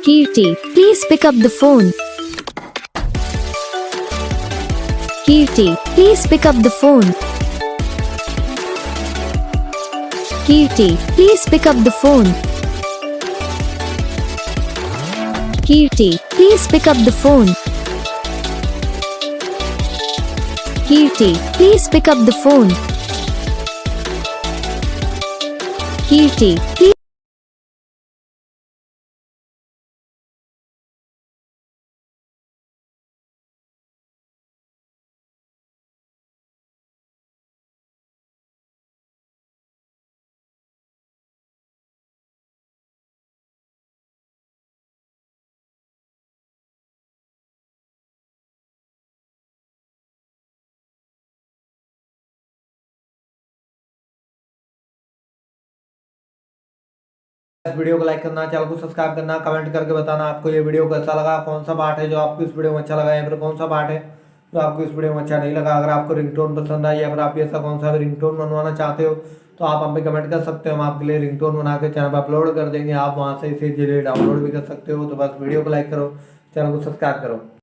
Kirti, please pick up the phone. Kirti, please pick up the phone. Kirti, please pick up the phone. Kirti, please pick up the phone. Kirti, please pick up the phone. Kirti, please. इस video को like करना, channel को subscribe करना, comment करके बताना आपको ये video कैसा लगा, कौन सा पार्ट है जो आपको इस वीडियो में अच्छा लगा या फिर कौन सा पार्ट है जो आपको इस वीडियो में अच्छा नहीं लगा। अगर आपको रिंगटोन पसंद आई या फिर आप ऐसा कौन सा रिंगटोन बनवाना चाहते हो तो आप हम पे कमेंट कर सकते हो। हम आपके लिए रिंगटोन बना के चैनल पर अपलोड कर देंगे, आप वहाँ से इसे डाउनलोड भी कर सकते हो। तो बस वीडियो को लाइक करो, चैनल को सब्सक्राइब करो।